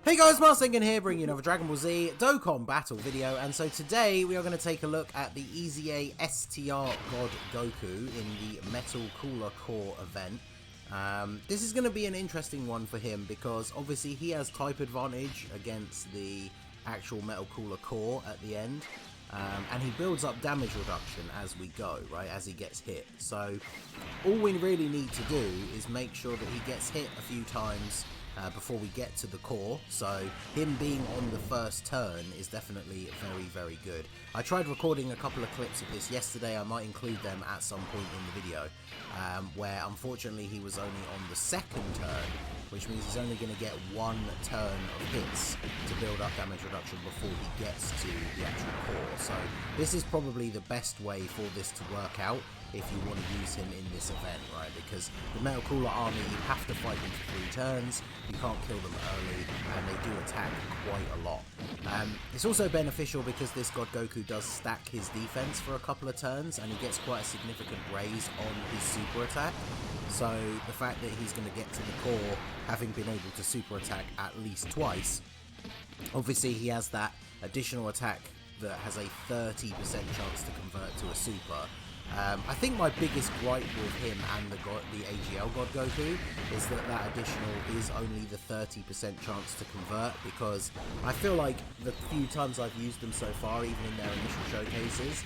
Hey guys, Marsingan here, bringing you another Dragon Ball Z Dokkan battle video, and so today we are going to take a look at the EZA STR God Goku in the Metal Cooler Core event. This is going to be an interesting one for him because obviously he has type advantage against the actual Metal Cooler Core at the end, and he builds up damage reduction as we go, right, as he gets hit. So all we really need to do is make sure that he gets hit a few times before we get to the core, so him being on the first turn is definitely very, very good. I tried recording a couple of clips of this yesterday. I might include them at some point in the video, where unfortunately he was only on the second turn, which means he's only going to get one turn of hits to build up damage reduction before he gets to the actual core. So this is probably the best way for this to work out if you want to use him in this event, right? Because the Metal Cooler army, you have to fight them for 3 turns, you can't kill them early, and they do attack quite a lot. It's also beneficial because this God Goku does stack his defense for a couple of turns, and he gets quite a significant raise on his super attack. So the fact that he's going to get to the core, having been able to super attack at least twice, obviously he has that additional attack that has a 30% chance to convert to a super. I think my biggest gripe with him and the AGL God Goku is that additional is only the 30% chance to convert, because I feel like the few times I've used them so far, even in their initial showcases,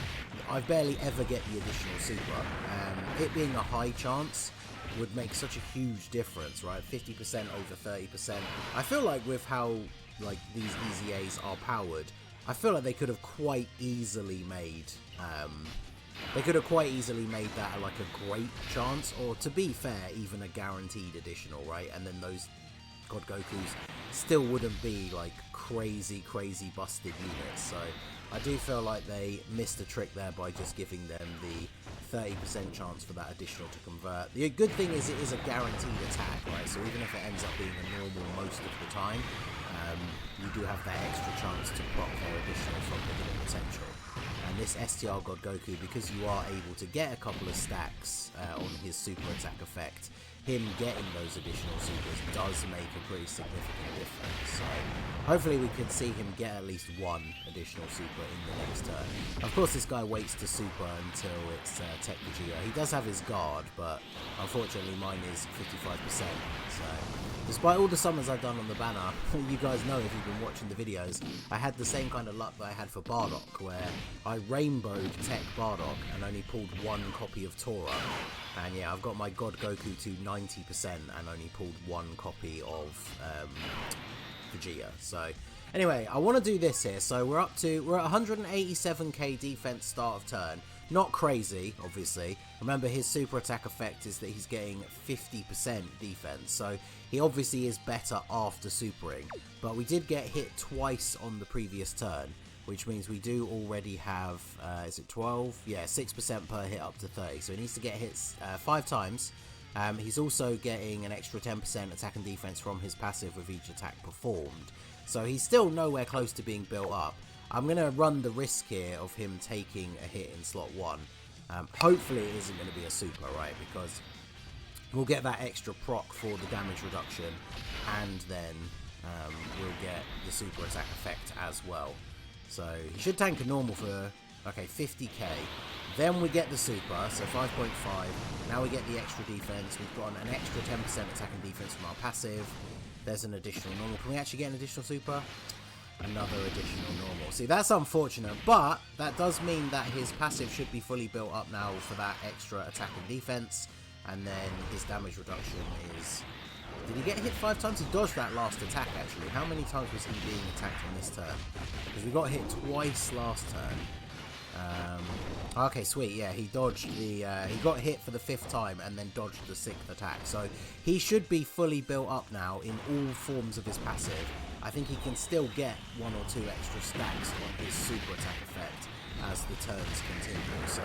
I barely ever get the additional super. It being a high chance would make such a huge difference, right? 50% over 30%. I feel like with how these EZAs are powered, I feel like they could have quite easily made that like a great chance, or to be fair, even a guaranteed additional, right? And then those God Gokus still wouldn't be like crazy busted units. So I do feel like they missed a trick there by just giving them the 30% chance for that additional to convert. The good thing is it is a guaranteed attack, right? So even if it ends up being a normal most of the time, you do have that extra chance to proc their additional from the hidden potential. And this STR God Goku, because you are able to get a couple of stacks on his super attack effect, him getting those additional supers does make a pretty significant difference. So hopefully we can see him get at least one additional super in the next turn. Of course this guy waits to super until it's Tech Vegeta. He does have his guard, but unfortunately mine is 55%. So despite all the summons I've done on the banner, you guys know if you've been watching the videos, I had the same kind of luck that I had for Bardock, where I rainbowed Tech Bardock and only pulled one copy of Tora. And yeah, I've got my God Goku to 90% and only pulled one copy of Vegeta. So anyway, I want to do this here. So we're at 187k defense start of turn. Not crazy, obviously. Remember, his super attack effect is that he's getting 50% defense, so he obviously is better after supering. But we did get hit twice on the previous turn, which means we do already have, is it 12? Yeah, 6% per hit up to 30, so he needs to get hits 5 times. He's also getting an extra 10% attack and defense from his passive with each attack performed. So he's still nowhere close to being built up. I'm going to run the risk here of him taking a hit in slot 1. Hopefully it isn't going to be a super, right? Because we'll get that extra proc for the damage reduction, and then we'll get the super attack effect as well. So he should tank a normal for, okay, 50k. Then we get the super, so 5.5. Now we get the extra defense. We've got an extra 10% attack and defense from our passive. There's an additional normal. Can we actually get an additional super? Another additional normal. See, that's unfortunate, but that does mean that his passive should be fully built up now for that extra attack and defense, and then his damage reduction is... Did he get hit 5 times? He dodged that last attack, actually. How many times was he being attacked on this turn? Because we got hit twice last turn. Okay, sweet, yeah, he dodged the... he got hit for the 5th time and then dodged the 6th attack. So he should be fully built up now in all forms of his passive. I think he can still get 1 or 2 extra stacks on his super attack effect as the turns continue, so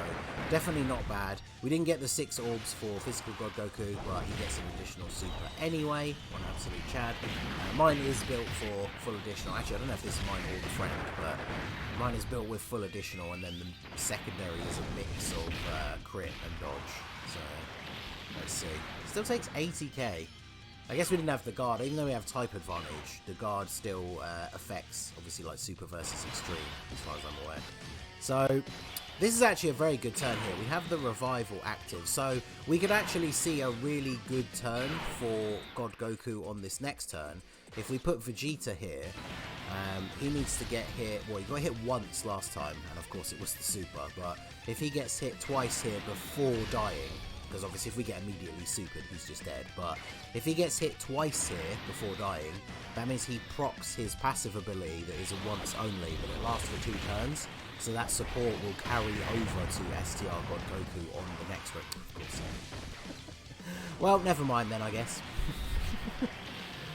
definitely not bad. We didn't get the 6 orbs for Physical God Goku, but he gets an additional super anyway, one absolute Chad. Mine is built for full additional. Actually, I don't know if this is mine or the friend, but mine is built with full additional, and then the secondary is a mix of crit and dodge. So let's see. Still takes 80k. I guess we didn't have the guard. Even though we have type advantage, the guard still affects, obviously, like super versus extreme, as far as I'm aware. So this is actually a very good turn here. We have the revival active, so we could actually see a really good turn for God Goku on this next turn. If we put Vegeta here, he needs to get hit. Well, he got hit once last time, and of course it was the super. But if he gets hit twice here before dying, because obviously if we get immediately supered, he's just dead. But if he gets hit twice here before dying, that means he procs his passive ability that is a once only, but it lasts for 2 turns. So that support will carry over to STR God Goku on the next ring, of course. Well, never mind then, I guess.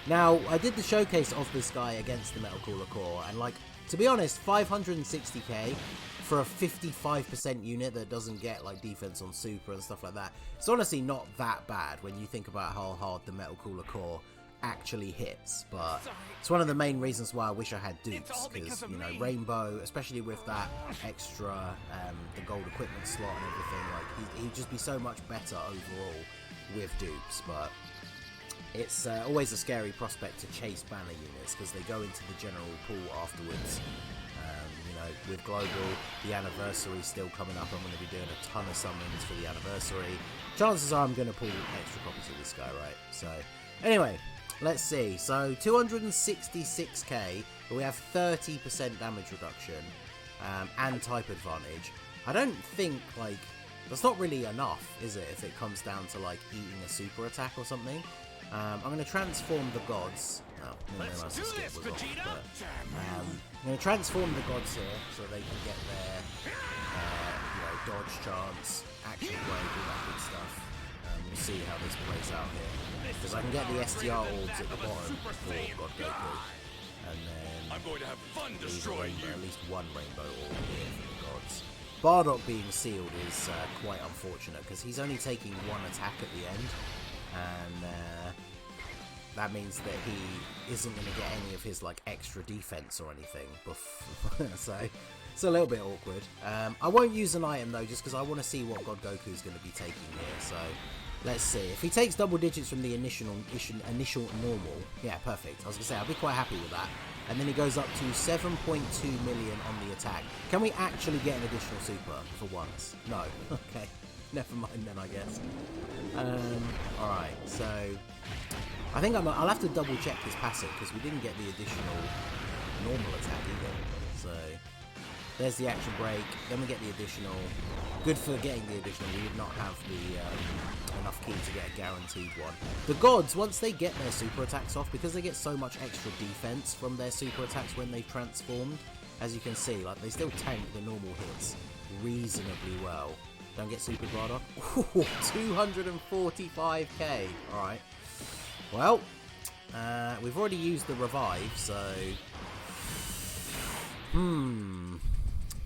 Now, I did the showcase of this guy against the Metal Cooler Core, and like, to be honest, 560k for a 55% unit that doesn't get like defense on super and stuff like that, it's honestly not that bad when you think about how hard the Metal Cooler Core actually hits. But it's one of the main reasons why I wish I had dupes, because, you know, Rainbow, especially with that extra, the gold equipment slot and everything, like, he'd just be so much better overall with dupes. But it's always a scary prospect to chase banner units, because they go into the general pool afterwards. You know, with Global, the anniversary still coming up, I'm going to be doing a ton of summons for the anniversary. Chances are I'm going to pull extra copies of this guy, right? So, anyway, let's see. So, 266k, but we have 30% damage reduction and type advantage. I don't think, like, that's not really enough, is it, if it comes down to, like, eating a super attack or something? I'm going to transform the gods. Oh, I didn't realise the skip was off, but, I'm going to transform the gods here so they can get their you know, dodge chance, action break, all that good stuff. We'll see how this plays out here, because I can get the STR orbs at the bottom for God Goku, and then I'm going to have fun destroying you. At least one rainbow orb here for the gods. Bardock being sealed is quite unfortunate, because he's only taking 1 attack at the end, and that means that he isn't going to get any of his like extra defense or anything. So it's a little bit awkward. I won't use an item though, just because I want to see what God Goku is going to be taking here. So let's see. If he takes double digits from the initial normal, yeah, perfect. I was going to say, I'll be quite happy with that. And then he goes up to 7.2 million on the attack. Can we actually get an additional super for once? No. Okay. Never mind then, I guess. Alright, so I think I'll have to double check his passive, because we didn't get the additional normal attack either. So there's the action break, then we get the additional. Good for getting the additional. We did not have the enough key to get a guaranteed one. The gods, once they get their super attacks off, because they get so much extra defense from their super attacks when they've transformed, as you can see, like, they still tank the normal hits reasonably well. Don't get super Bardock. 245k. Alright. Well, we've already used the revive, so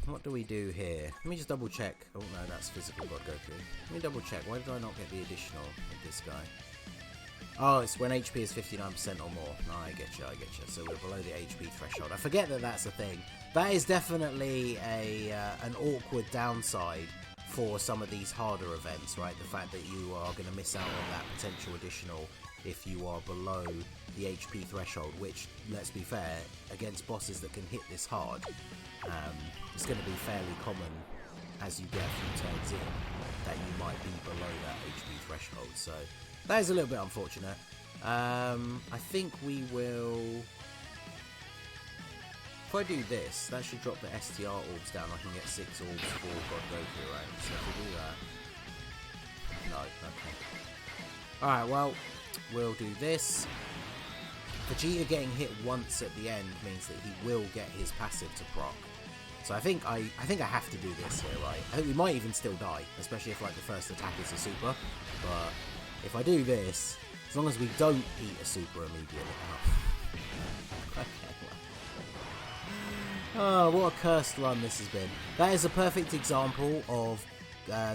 what do we do here? Let me just double check. Oh no, that's physical God Goku. Let me double check. Why did I not get the additional with this guy? Oh, it's when HP is 59% or more. No, I get you, I get you. So we're below the HP threshold. I forget that that's a thing. That is definitely an awkward downside for some of these harder events, right? The fact that you are going to miss out on that potential additional if you are below the HP threshold, which, let's be fair, against bosses that can hit this hard, it's going to be fairly common as you get a few turns in that you might be below that HP threshold. So that is a little bit unfortunate. I think we will... If I do this, that should drop the STR orbs down. I can get 6 orbs for God Goku, right? So if we do that... No, okay. Alright, well, we'll do this. Vegeta getting hit once at the end means that he will get his passive to proc. So I think I have to do this here, right? I think we might even still die, especially if like the first attack is a super. But if I do this, as long as we don't eat a super immediately... Oh. Okay. Oh, what a cursed run this has been. That is a perfect example of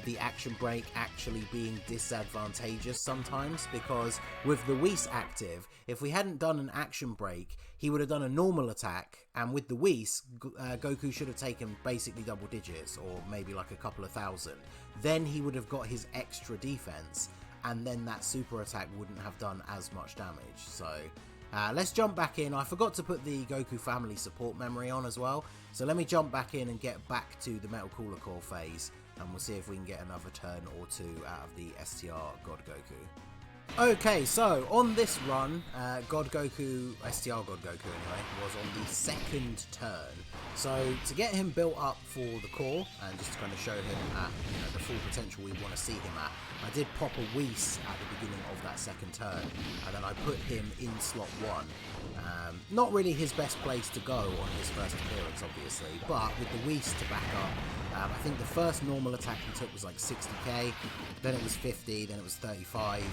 the action break actually being disadvantageous sometimes, because with the Whis active, if we hadn't done an action break, he would have done a normal attack, and with the Whis, Goku should have taken basically double digits, or maybe like a couple of thousand. Then he would have got his extra defense, and then that super attack wouldn't have done as much damage. So let's jump back in. I forgot to put the Goku family support memory on as well, so let me jump back in and get back to the Metal Cooler Core phase, and we'll see if we can get another turn or two out of the STR God Goku. Okay, so on this run, God Goku, STR God Goku anyway, was on the second turn. So to get him built up for the core, and just to kind of show him at the full potential we want to see him at, I did pop a Whis at the beginning of that second turn, and then I put him in slot 1. Not really his best place to go on his first appearance, obviously, but with the Whis to back up, I think the first normal attack he took was like 60k, then it was 50, then it was 35,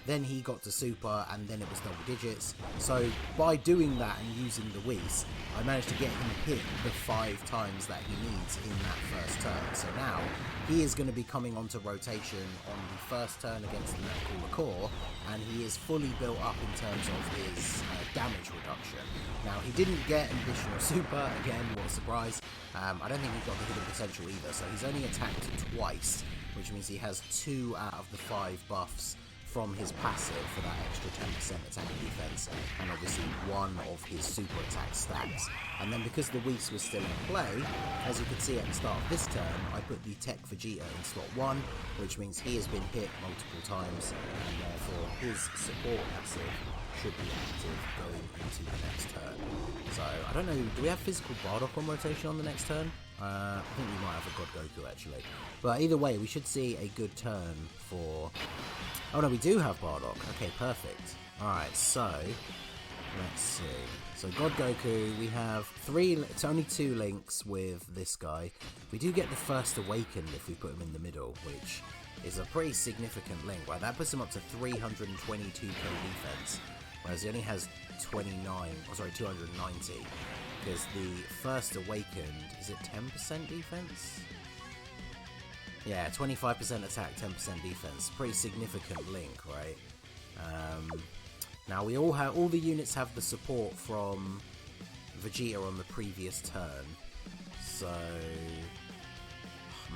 then he got to super, and then it was double digits. So by doing that and using the Whis, I managed to get him hit the 5 times that he needs in that first turn. So now he is going to be coming onto rotation on the first turn against the Metal Cooler Core, and he is fully built up in terms of his damage reduction. Now he didn't get an additional super, again, what a surprise. I don't think he got the hidden potential either, so he's only attacked twice, which means he has 2 out of the 5 buffs from his passive for that extra 10% attack and defense, and obviously 1 of his super attack stacks. And then because the Whis was still in play, as you can see at the start of this turn, I put the Tech Vegeta in slot 1, which means he has been hit multiple times, and therefore his support passive should be active going into the next turn. So, I don't know, do we have physical Bardock on rotation on the next turn? I think we might have a God Goku actually. But either way, we should see a good turn for... Oh no, we do have Bardock. Okay, perfect. Alright, so let's see. So God Goku, we have 3, it's only 2 links with this guy. We do get the first awakened if we put him in the middle, which is a pretty significant link, right? That puts him up to 322k defense, whereas he only has 290, because the first awakened, is it 10% defense? Yeah, 25% attack, 10% defense. Pretty significant link, right? Now we all the units have the support from Vegeta on the previous turn. So,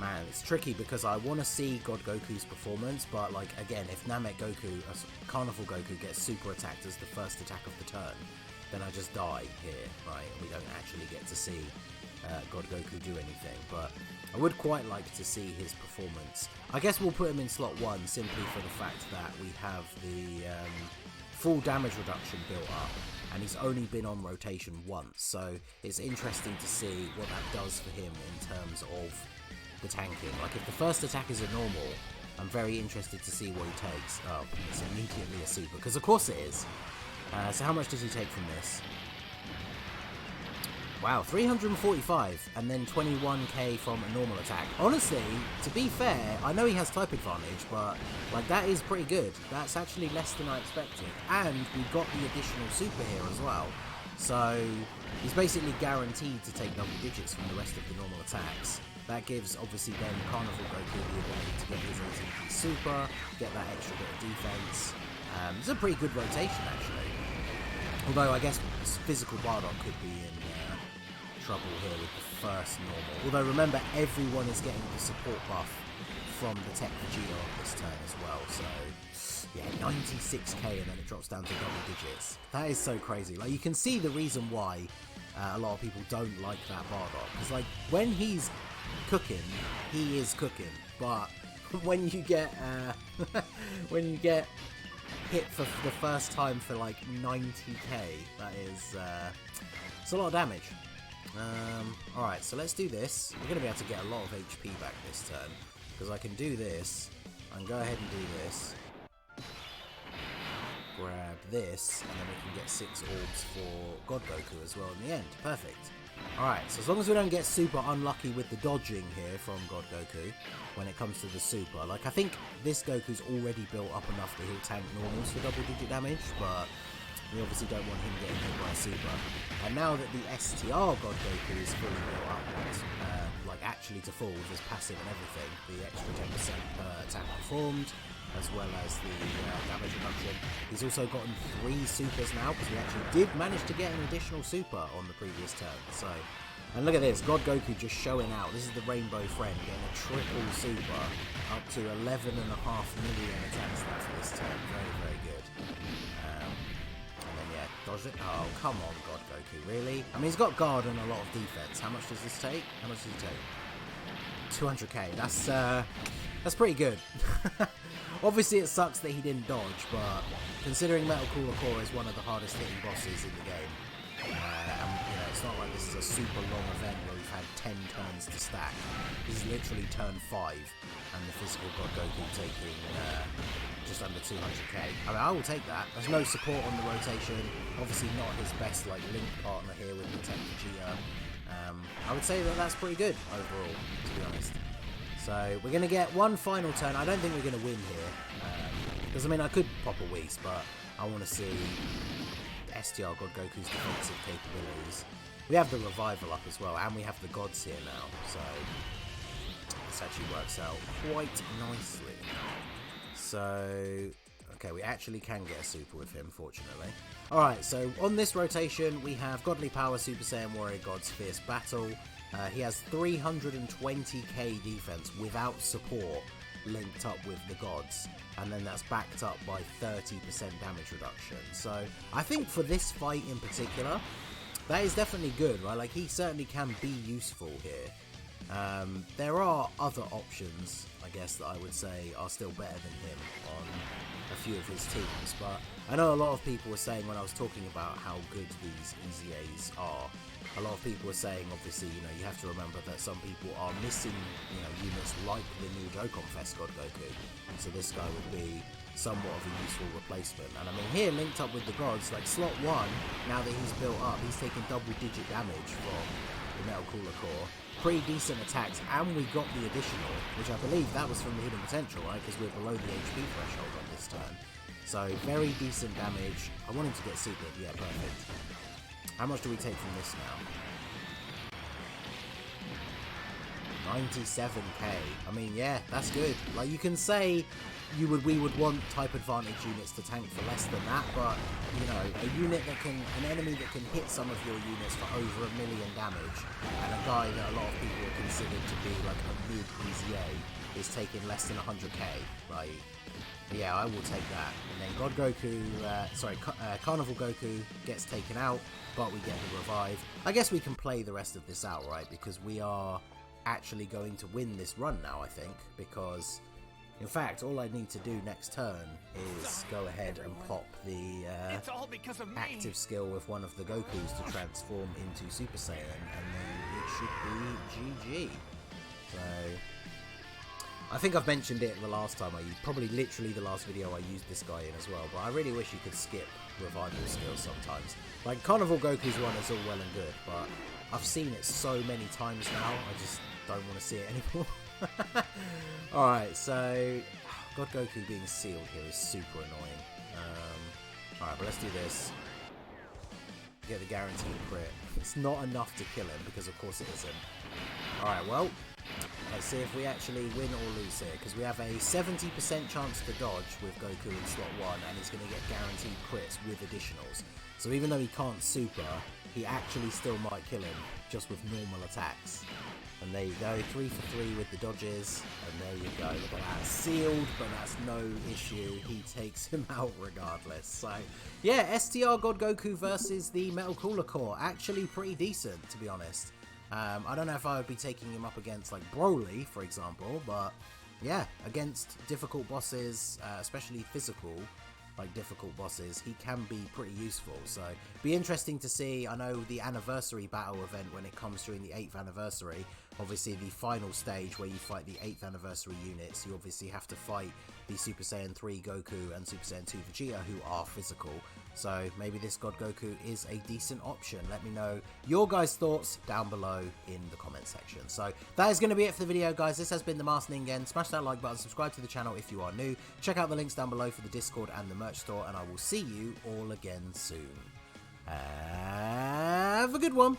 man, it's tricky because I want to see God Goku's performance, but like again, if Namek Goku, Carnival Goku gets super attacked as the first attack of the turn, then I just die here, right? We don't actually get to see God Goku do anything, but I would quite like to see his performance. I guess we'll put him in slot 1 simply for the fact that we have the full damage reduction built up, and he's only been on rotation once, so it's interesting to see what that does for him in terms of the tanking. Like if the first attack is a normal, I'm very interested to see what he takes. Oh, it's immediately a super, because of course it is. So how much does he take from this? Wow, 345 and then 21k from a normal attack. Honestly, to be fair, I know he has type advantage, but like that is pretty good. That's actually less than I expected. And we got the additional super here as well. So he's basically guaranteed to take double digits from the rest of the normal attacks. That gives obviously then Carnival Goku the ability to get his 18k super, get that extra bit of defense. It's a pretty good rotation actually. Although I guess physical Bardock could be in trouble here with the first normal. Although remember, everyone is getting the support buff from the Tech Vegeta on this turn as well. So yeah, 96k and then it drops down to double digits. That is so crazy. Like you can see the reason why a lot of people don't like that Bardock. Because like when he's cooking, he is cooking. But when you get when you get hit for the first time for like 90k, that is it's a lot of damage. Alright, so let's do this. We're going to be able to get a lot of HP back this turn, because I can do this, and go ahead and do this, grab this, and then we can get 6 orbs for God Goku as well in the end. Perfect. Alright, so as long as we don't get super unlucky with the dodging here from God Goku when it comes to the super. Like, I think this Goku's already built up enough that he'll tank normals for double digit damage, but we obviously don't want him getting hit by a super. And now that the STR God Goku is fully built up, like actually to full with his passive and everything, the extra 10% per attack performed, as well as the damage reduction. He's also gotten 3 supers now, because we actually did manage to get an additional super on the previous turn. So, and look at this, God Goku just showing out. This is the Rainbow Friend getting a triple super, up to 11.5 million attack stat for this turn. Very, very good. And then yeah, dodge it. Oh, come on, God Goku, really? I mean, he's got guard and a lot of defense. How much does this take? How much does it take? 200k. That's pretty good. Obviously, it sucks that he didn't dodge, but considering Metal Cooler Core is one of the hardest hitting bosses in the game, and you know, it's not like this is a super long event where we've had 10 turns to stack. This is literally turn 5, and the physical God Goku taking just under 200k. I mean, I will take that. There's no support on the rotation. Obviously, not his best like link partner here with the Tech Vegeta. I would say that that's pretty good overall, to be honest. So we're going to get one final turn. I don't think we're going to win here, because I mean I could pop a Whis, but I want to see STR God Goku's defensive capabilities. We have the revival up as well, and we have the gods here now, so this actually works out quite nicely. So okay, we actually can get a super with him, fortunately. Alright, so on this rotation, we have Godly Power, Super Saiyan Warrior Gods, Fierce Battle. He has 320k defense without support linked up with the gods, and then that's backed up by 30% damage reduction. So I think for this fight in particular, that is definitely good, right? Like, he certainly can be useful here. There are other options, I guess, that I would say are still better than him on a few of his teams, but I know a lot of people were saying when I was talking about how good these EZAs are, a lot of people were saying, obviously, you know, you have to remember that some people are missing, you know, units like the new Dokkan Fest God Goku, so this guy would be somewhat of a useful replacement. And I mean, here, linked up with the gods, like slot 1, now that he's built up, he's taking double-digit damage from the Metal Cooler Core. Pretty decent attacks, and we got the additional, which I believe that was from the hidden potential, right? Because we're below the HP threshold on this turn. So very decent damage. I want him to get super. Yeah, perfect. How much do we take from this now? 97k. I mean, yeah, that's good. Like, you can say we would want type advantage units to tank for less than that, but you know, an enemy that can hit some of your units for over 1 million damage, and a guy that a lot of people are considered to be like a mid EZA is taking less than 100k. Like, yeah, I will take that. And then God Goku, Carnival Goku gets taken out, but we get the revive. I guess we can play the rest of this out, right? Because we are actually going to win this run now, I think, because in fact, all I need to do next turn is go ahead and pop the active skill with one of the Gokus to transform into Super Saiyan, and then it should be GG. So I think I've mentioned it the last time I used, probably literally the last video I used this guy in as well, but I really wish you could skip revival skills sometimes. Like, Carnival Goku's one is all well and good, but I've seen it so many times now, I just don't want to see it anymore. Alright, so God Goku being sealed here is super annoying. Alright, but let's do this. Get the guaranteed crit. It's not enough to kill him, because of course it isn't. Alright, well, let's see if we actually win or lose here, because we have a 70% chance to dodge with Goku in slot 1, and he's going to get guaranteed crits with additionals. So even though he can't super, he actually still might kill him, just with normal attacks. And there you go, 3 for 3 with the dodges, and there you go, look at that, sealed, but that's no issue, he takes him out regardless. So yeah, STR God Goku versus the Metal Cooler Core, actually pretty decent, to be honest. I don't know if I would be taking him up against like Broly, for example, but yeah, against difficult bosses, especially physical, like difficult bosses, he can be pretty useful. So be interesting to see. I know the anniversary battle event, when it comes during the 8th anniversary, obviously the final stage where you fight the 8th anniversary units, you obviously have to fight the Super Saiyan 3 Goku and Super Saiyan 2 Vegeta, who are physical. So maybe this God Goku is a decent option. Let me know your guys' thoughts down below in the comment section. So that is going to be it for the video, guys. This has been the Master Ningen. Smash that like button, subscribe to the channel if you are new. Check out the links down below for the Discord and the merch store, and I will see you all again soon. Have a good one.